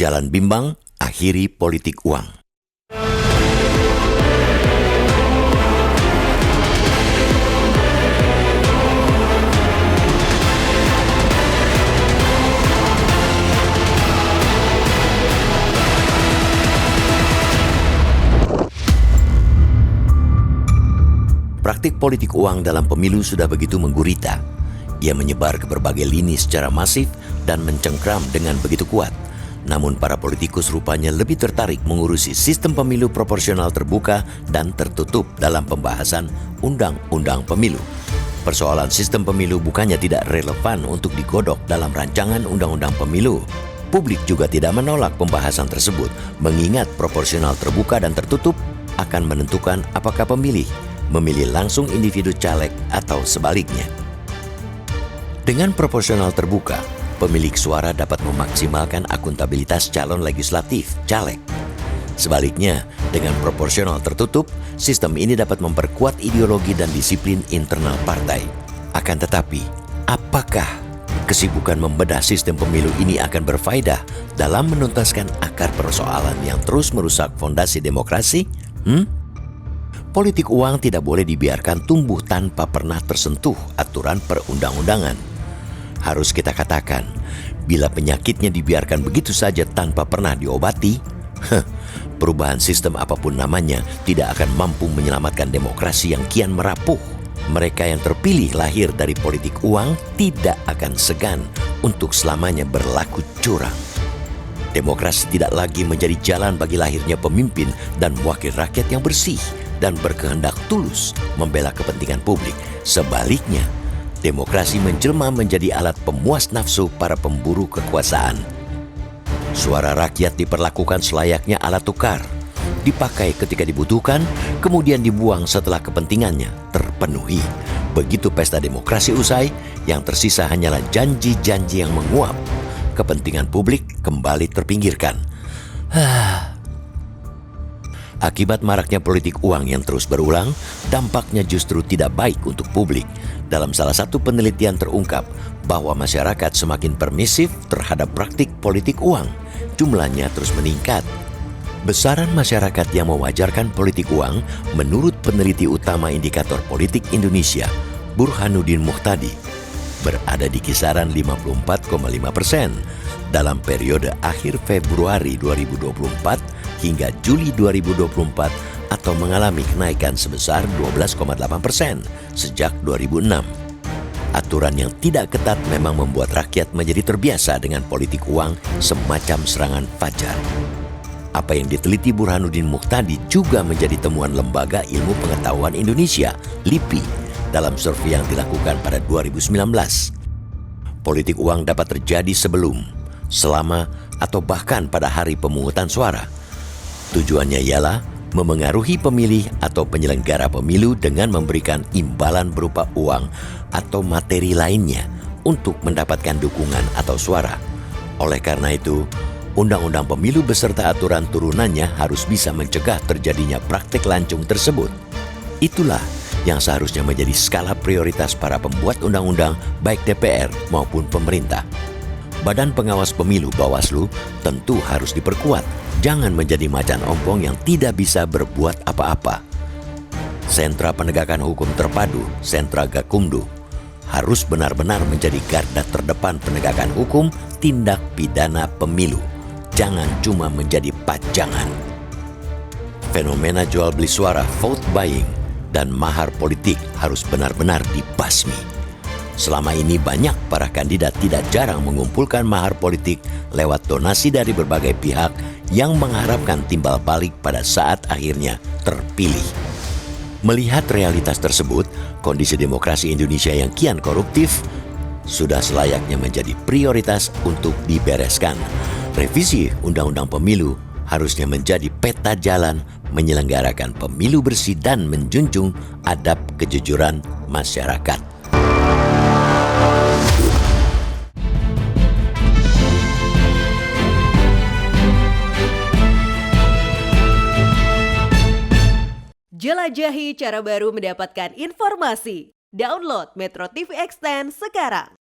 Jalan bimbang, akhiri politik uang. Praktik politik uang dalam pemilu sudah begitu menggurita. Ia menyebar ke berbagai lini secara masif dan mencengkram dengan begitu kuat. Namun para politikus rupanya lebih tertarik mengurusi sistem pemilu proporsional terbuka dan tertutup dalam pembahasan undang-undang pemilu. Persoalan sistem pemilu bukannya tidak relevan untuk digodok dalam rancangan undang-undang pemilu. Publik juga tidak menolak pembahasan tersebut, mengingat proporsional terbuka dan tertutup akan menentukan apakah pemilih memilih langsung individu caleg atau sebaliknya. Dengan proporsional terbuka, pemilik suara dapat memaksimalkan akuntabilitas calon legislatif, caleg. Sebaliknya, dengan proporsional tertutup, sistem ini dapat memperkuat ideologi dan disiplin internal partai. Akan tetapi, apakah kesibukan membedah sistem pemilu ini akan berfaedah dalam menuntaskan akar persoalan yang terus merusak fondasi demokrasi? Politik uang tidak boleh dibiarkan tumbuh tanpa pernah tersentuh aturan perundang-undangan. Harus kita katakan, bila penyakitnya dibiarkan begitu saja tanpa pernah diobati, perubahan sistem apapun namanya tidak akan mampu menyelamatkan demokrasi yang kian merapuh. Mereka yang terpilih lahir dari politik uang tidak akan segan untuk selamanya berlaku curang. Demokrasi tidak lagi menjadi jalan bagi lahirnya pemimpin dan wakil rakyat yang bersih dan berkehendak tulus membela kepentingan publik. Sebaliknya, demokrasi menjelma menjadi alat pemuas nafsu para pemburu kekuasaan. Suara rakyat diperlakukan selayaknya alat tukar, dipakai ketika dibutuhkan, kemudian dibuang setelah kepentingannya terpenuhi. Begitu pesta demokrasi usai, yang tersisa hanyalah janji-janji yang menguap. Kepentingan publik kembali terpinggirkan. Akibat maraknya politik uang yang terus berulang, dampaknya justru tidak baik untuk publik. Dalam salah satu penelitian terungkap bahwa masyarakat semakin permisif terhadap praktik politik uang. Jumlahnya terus meningkat. Besaran masyarakat yang mewajarkan politik uang menurut peneliti utama indikator politik Indonesia, Burhanuddin Muhtadi, berada di kisaran 54,5% dalam periode akhir Februari 2024 hingga Juli 2024 atau mengalami kenaikan sebesar 12,8% sejak 2006. Aturan yang tidak ketat memang membuat rakyat menjadi terbiasa dengan politik uang semacam serangan fajar. Apa yang diteliti Burhanuddin Muhtadi juga menjadi temuan Lembaga Ilmu Pengetahuan Indonesia, LIPI, dalam survei yang dilakukan pada 2019. Politik uang dapat terjadi sebelum, selama, atau bahkan pada hari pemungutan suara. Tujuannya ialah memengaruhi pemilih atau penyelenggara pemilu dengan memberikan imbalan berupa uang atau materi lainnya untuk mendapatkan dukungan atau suara. Oleh karena itu, Undang-Undang Pemilu beserta aturan turunannya harus bisa mencegah terjadinya praktik lancung tersebut. Itulah yang seharusnya menjadi skala prioritas para pembuat undang-undang baik DPR maupun pemerintah. Badan Pengawas Pemilu Bawaslu tentu harus diperkuat. Jangan menjadi macan ompong yang tidak bisa berbuat apa-apa. Sentra Penegakan Hukum Terpadu, Sentra Gakumdu, harus benar-benar menjadi garda terdepan penegakan hukum tindak pidana pemilu. Jangan cuma menjadi pajangan. Fenomena jual beli suara, vote buying, dan mahar politik harus benar-benar dibasmi. Selama ini banyak para kandidat tidak jarang mengumpulkan mahar politik lewat donasi dari berbagai pihak yang mengharapkan timbal balik pada saat akhirnya terpilih. Melihat realitas tersebut, kondisi demokrasi Indonesia yang kian koruptif sudah selayaknya menjadi prioritas untuk dibereskan. Revisi Undang-Undang Pemilu harusnya menjadi peta jalan menyelenggarakan pemilu bersih dan menjunjung adab kejujuran masyarakat. Jelajahi cara baru mendapatkan informasi. Download Metro TV Extend sekarang.